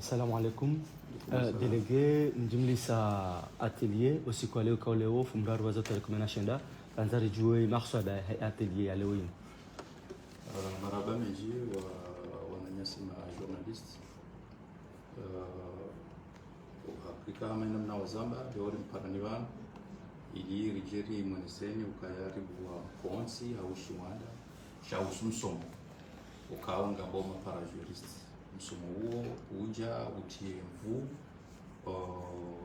Salam alaikum. Délégué Njimlisa atelier usiku wa leo kauleo fumraru wazo tarehe 16 anzari juwe maksada atelier ya leo hii. Maraba meji wa wananyasi ma journalist. Afrika hamena mna wazamba deori mparanivan ili rijeri mweneseni ukayari wa konsi au shiwanda shausumsomo ukaunga boma para jurist msomo huo uja utie mvu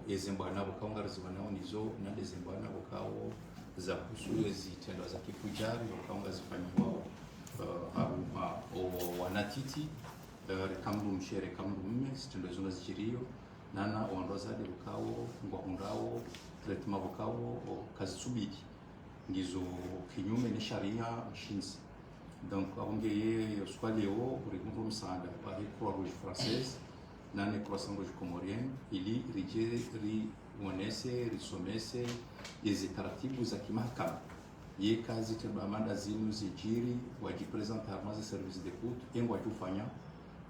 ezimbwana bukaunga rizwanao nizo na dezimbwana bukao za kusue zitendo za kifujari bukaunga zifanywa wanatiti kamdu mshere kamdu mme zitendo zona zichirio nana ondozade bukao ngwahundao tretma bukao kazi subiki ngizo kinyume ni sharia shinzi. Donc, abongeye swaleo urigundu msanga ba Croix Rouge française nane Croissant Rouge comorien ili ri onese risomese izi taratibu za kimahakama ye kazi tendo amanda zinu zijiri wajipresenta armaze service d'écoute engwa tufanya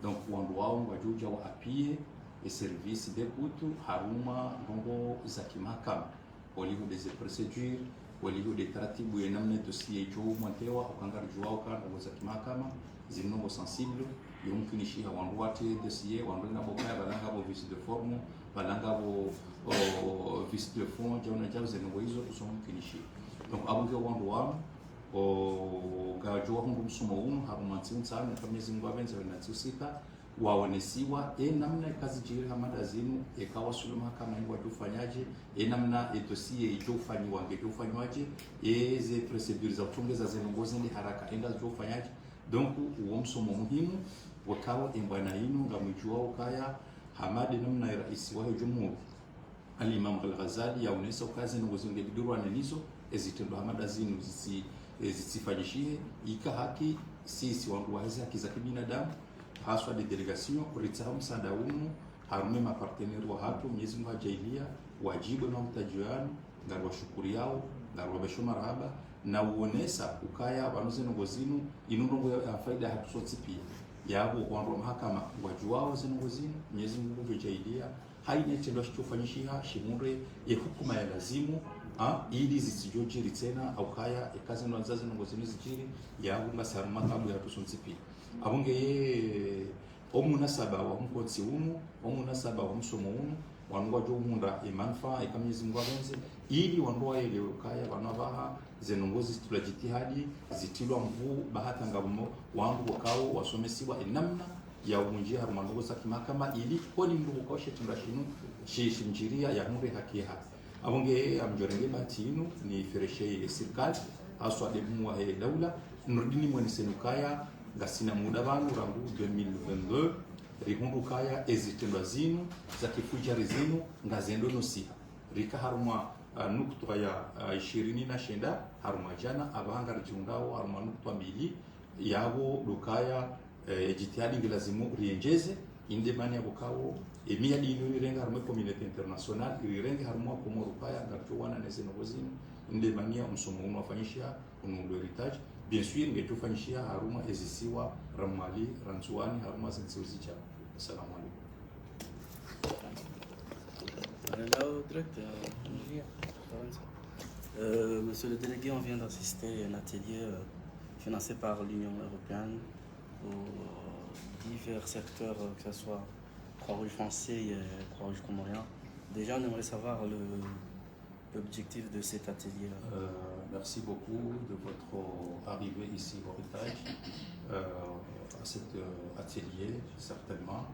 donc wandu wao wajuja wa apie e service d'écoute haruma ndongo za kimahakama au niveau des procédures au niveau des taratibu ya namna dossier jo mwantewa ukangari juao kana za kimahakama zinongo sensible yumkinishi wandu wate dossier wandu na bokaya balanga bo vice de forme balanga bo vice de fond jona jao zinongo hizo tusomkinishi donc abunge wandu wa gajua hungu msumo unu harumansi unsana kwa miezi ngwabenza na tusika waonesiwa namna kazi jiri hamada zinu ekawa suluma kama ingwa tufanyaje namna dossier ijofanywa ngejofanywaje ze procedures za utongeza zenongozi ndi haraka enda zofanyaje donc uwo msomo muhimu wakawa embwana inu ngamujua ukaya hamadi namna rais wa jumhuri al-Imam al-Ghazali yaonesa kazi nongozi ngedurwa nenizo ezitendo hamada zinu zisifanyishie ika haki sisi wangu wazi haki za kibinadamu haswa de delegation ritsaha msada umu harume maparteneri wa hatu Mwenyezi Mungu ajailia wajibu na mtajiano ngarwa shukuri yao ngarwa besho marhaba na uonesa ukaya banuze ngozinu inundongo ya faida hatu sotsi pia yabo wandu mahakama wajuao zinongozinu Mwenyezi Mungu ajailia haine tendo chofanyishiha shimure ye hukuma ya lazimu ili zisijojiri tena au kaya ekazi ndo nzazi ngozinu zijiri yabo masaruma tabu ya hatu sotsi pia abunge omunasaba wa mkotsi unu omunasaba wa msomo unu wanwa jo munda imanfa ikamyezi ngwabenze ili wandoa ile ukaya banabaha zenongozi tulajitihadi zitilwa mvu bahata ngabo wangu wakao wasomesiwa namna ya unjia harumandogo za kimahakama ili koni mndu ukoshe tundashinu shinjiria ya mure haki haki abunge amjorenge batinu ni fereshe serikali aswa de mwa daula nurdini mweni senukaya gasina muda banu rangu 2022 rihundu kaya ezitendwa zinu za kifujari zinu ngazendo nosiha rika haruma nukutwa ya 29 haruma jana abanga rijundao haruma nukutwa mbili yabo dukaya jitihadi ngilazimu rienjeze indemani ya bukao emia dinu irenga haruma community international irenga haruma komoro kaya ngarjowana neze nogozinu indemani ya msomo unafanyisha unundo heritage. Bien sûr, nous devons faire haruma ezisiwa ramali ranzuani haruma zinsiuzicha. Assalamu alaikum. Monsieur le délégué, on vient d'assister à un atelier financé par l'Union européenne pour divers secteurs, que ce soit Croix-Rouge français et Croix-Rouge comorien. Déjà, on aimerait savoir l'objectif de cet atelier. Merci beaucoup de votre arrivée ici au Héritage, à cet atelier, certainement.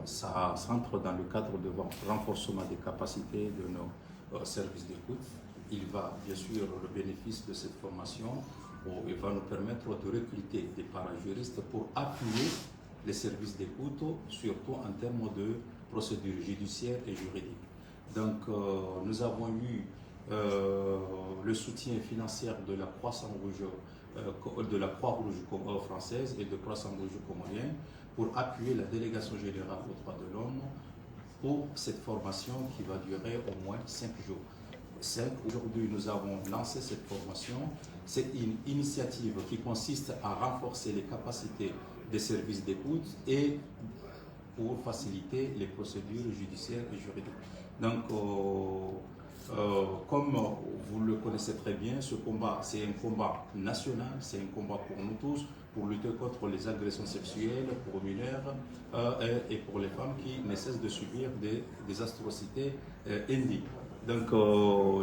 Ça rentre dans le cadre de renforcement des capacités de nos services d'écoute. Il va, bien sûr, le bénéfice de cette formation il va nous permettre de recruter des parajuristes pour appuyer les services d'écoute, surtout en termes de procédures judiciaires et juridiques. Donc, nous avons eu le soutien financier de la Croix-Rouge française et de Croix-Rouge comorien pour appuyer la délégation générale aux droits de l'homme pour cette formation qui va durer au moins 5 jours. Aujourd'hui, nous avons lancé cette formation. C'est une initiative qui consiste à renforcer les capacités des services d'écoute et pour faciliter les procédures judiciaires et juridiques. Donc, comme vous le connaissez très bien, ce combat, c'est un combat national, c'est un combat pour nous tous, pour lutter contre les agressions sexuelles pour mineurs et pour les femmes qui ne cessent de subir des atrocités indignes. Donc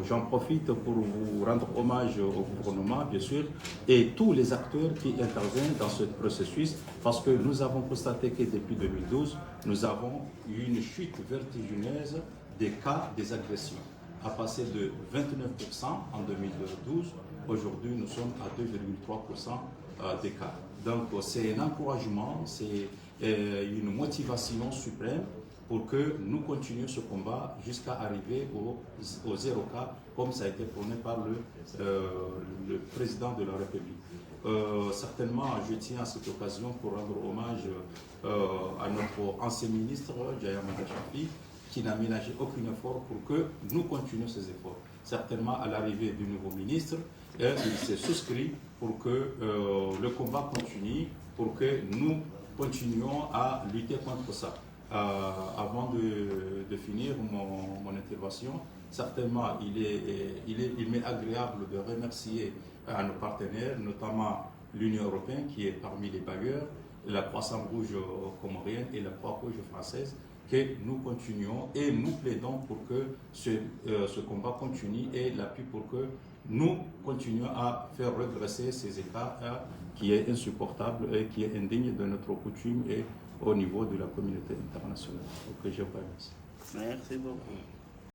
j'en profite pour vous rendre hommage au gouvernement, bien sûr, et tous les acteurs qui interviennent dans ce processus, parce que nous avons constaté que depuis 2012, nous avons eu une chute vertigineuse des cas des agressions, à passer de 29% en 2012, aujourd'hui nous sommes à 2,3% des cas. Donc c'est un encouragement, c'est une motivation suprême pour que nous continuions ce combat jusqu'à arriver au 0 cas, comme ça a été prôné par le président de la République. Certainement, je tiens à cette occasion pour rendre hommage à notre ancien ministre, Djaya Mada Chafi, qui n'a ménagé aucun effort pour que nous continuions ces efforts. Certainement, à l'arrivée du nouveau ministre, il s'est souscrit pour que le combat continue, pour que nous continuions à lutter contre ça. Avant de finir mon intervention, certainement il m'est agréable de remercier à nos partenaires, notamment l'Union européenne qui est parmi les bailleurs, la Croix-Rouge comorienne et la Croix-Rouge française, que nous continuons et nous plaidons pour que ce combat continue et l'appui pour que nous continuions à faire redresser ces états qui est insupportable et qui est indigne de notre coutume et au niveau de la communauté internationale. Donc, je vous remercie. Merci beaucoup.